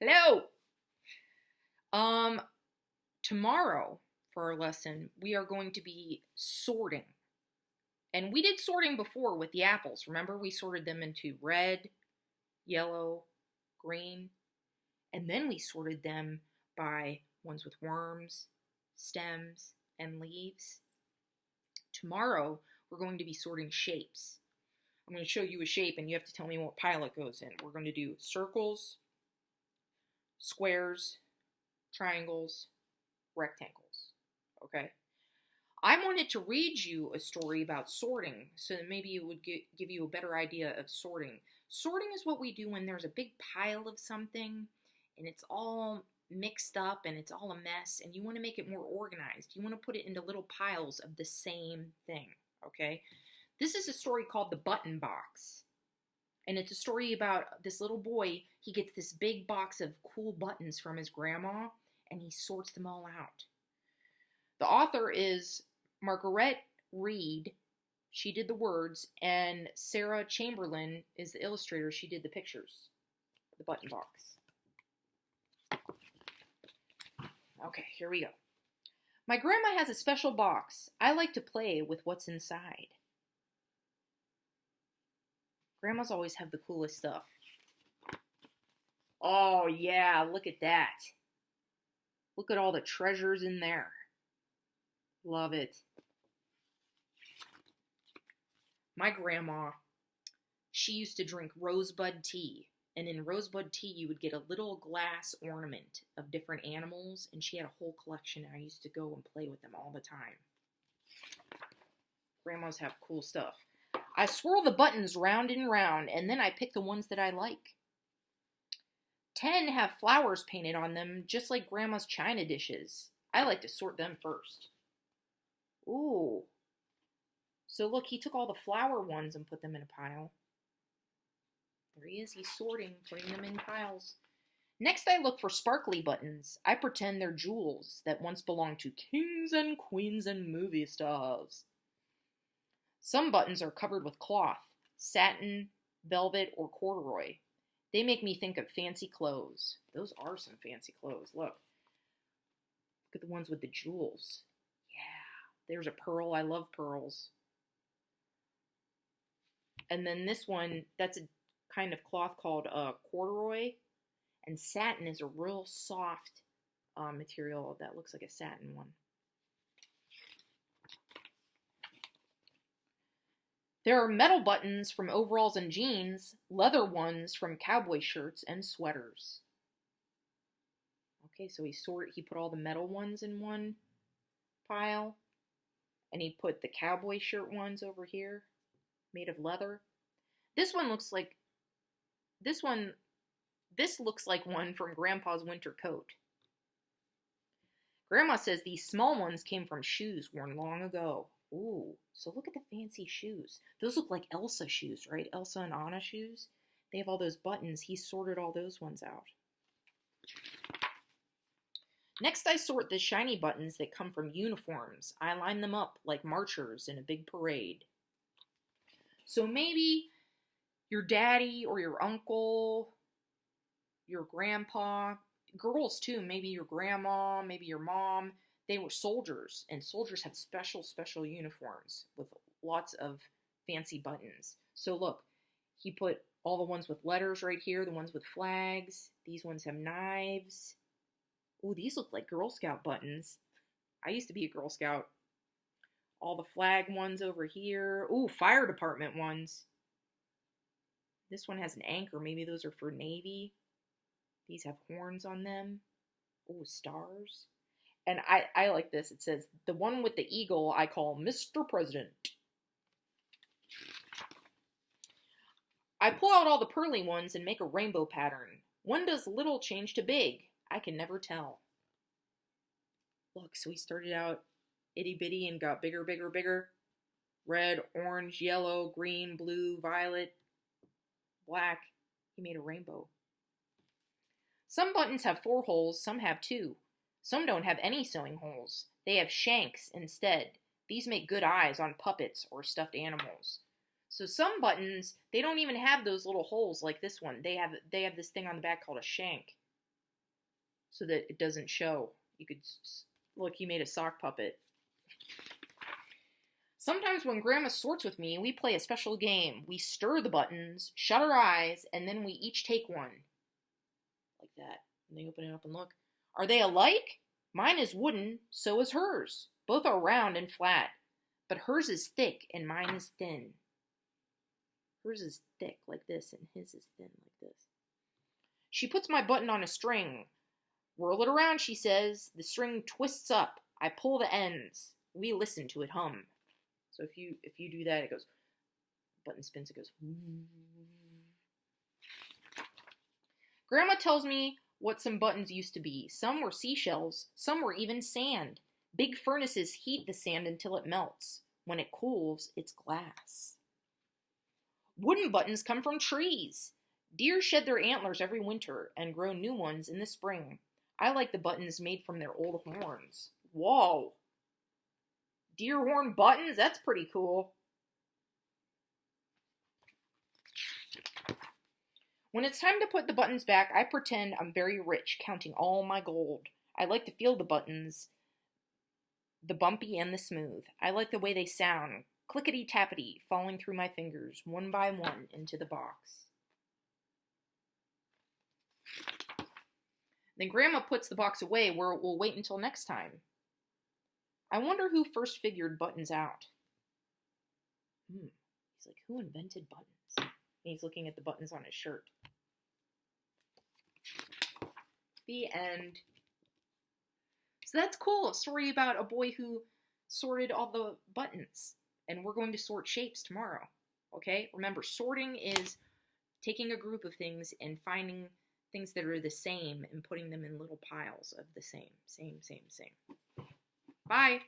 Hello. Um, Tomorrow for our lesson, we are going to be sorting. And we did sorting before with the apples. Remember, we sorted them into red, yellow, green, and then we sorted them by ones with worms, stems, and leaves. Tomorrow, we're going to be sorting shapes. I'm going to show you a shape and you have to tell me what pile it goes in. We're going to do circles, squares, triangles, rectangles. Okay? I wanted to read you a story about sorting so that maybe it would give you a better idea of sorting. Sorting is what we do when there's a big pile of something and it's all mixed up and it's all a mess and you want to make it more organized. You want to put it into little piles of the same thing. Okay? This is a story called The Button Box. And it's a story about this little boy. He gets this big box of cool buttons from his grandma and he sorts them all out. The author is Margarette Reid. She did the words, and Sarah Chamberlain is the illustrator. She did the pictures. The button box. Okay, here we go. My grandma has a special box. I like to play with what's inside. Grandmas always have the coolest stuff. Oh yeah, look at that. Look at all the treasures in there. Love it. My grandma, she used to drink rosebud tea. And in rosebud tea, you would get a little glass ornament of different animals. And she had a whole collection. I used to go and play with them all the time. Grandmas have cool stuff. I swirl the buttons round and round, and then I pick the ones that I like. 10 have flowers painted on them, just like Grandma's china dishes. I like to sort them first. Ooh. So look, he took all the flower ones and put them in a pile. There he is, he's sorting, putting them in piles. Next I look for sparkly buttons. I pretend they're jewels that once belonged to kings and queens and movie stars. Some buttons are covered with cloth, satin, velvet, or corduroy. They make me think of fancy clothes. Those are some fancy clothes. Look. Look at the ones with the jewels. Yeah, there's a pearl. I love pearls. And then this one, that's a kind of cloth called corduroy. And satin is a real soft material that looks like a satin one. There are metal buttons from overalls and jeans, leather ones from cowboy shirts and sweaters. Okay, so he put all the metal ones in one pile, and he put the cowboy shirt ones over here, made of leather. This looks like one from Grandpa's winter coat. Grandma says these small ones came from shoes worn long ago. Ooh, so look at the fancy shoes. Those look like Elsa shoes, right? Elsa and Anna shoes. They have all those buttons. He sorted all those ones out. Next, I sort the shiny buttons that come from uniforms. I line them up like marchers in a big parade. So maybe your daddy or your uncle, your grandpa, girls too, maybe your grandma, maybe your mom, they were soldiers, and soldiers have special uniforms with lots of fancy buttons. So look, he put all the ones with letters right here, the ones with flags. These ones have knives. Ooh, these look like Girl Scout buttons. I used to be a Girl Scout. All the flag ones over here. Ooh, fire department ones. This one has an anchor. Maybe those are for Navy. These have horns on them. Ooh, stars. And I like this. It says, the one with the eagle I call Mr. President. I pull out all the pearly ones and make a rainbow pattern. When does little change to big? I can never tell. Look, so he started out itty bitty and got bigger. Red, orange, yellow, green, blue, violet, black. He made a rainbow. Some buttons have 4 holes, some have 2. Some don't have any sewing holes. They have shanks instead. These make good eyes on puppets or stuffed animals. So some buttons, they don't even have those little holes like this one. They have this thing on the back called a shank. so that it doesn't show. You could look, he made a sock puppet. Sometimes when Grandma sorts with me, we play a special game. We stir the buttons, shut our eyes, and then we each take one. Like that. And they open it up and look. Are they alike? Mine is wooden, so is hers. Both are round and flat, but hers is thick and mine is thin. Hers is thick like this and his is thin like this. She puts my button on a string. Whirl it around, she says. The string twists up. I pull the ends. We listen to it hum. So if you do that, it goes, button spins, it goes. Grandma tells me what some buttons used to be. Some were seashells, some were even sand. Big furnaces heat the sand until it melts. When it cools, it's glass. Wooden buttons come from trees. Deer shed their antlers every winter and grow new ones in the spring. I like the buttons made from their old horns. Whoa! Deer horn buttons? That's pretty cool. When it's time to put the buttons back, I pretend I'm very rich, counting all my gold. I like to feel the buttons, the bumpy and the smooth. I like the way they sound, clickety-tappity, falling through my fingers, one by one, into the box. Then Grandma puts the box away where it will wait until next time. I wonder who first figured buttons out. He's like, who invented buttons? And he's looking at the buttons on his shirt. The end. So that's cool. A story about a boy who sorted all the buttons. And we're going to sort shapes tomorrow. Okay? Remember, sorting is taking a group of things and finding things that are the same and putting them in little piles of the same. Bye.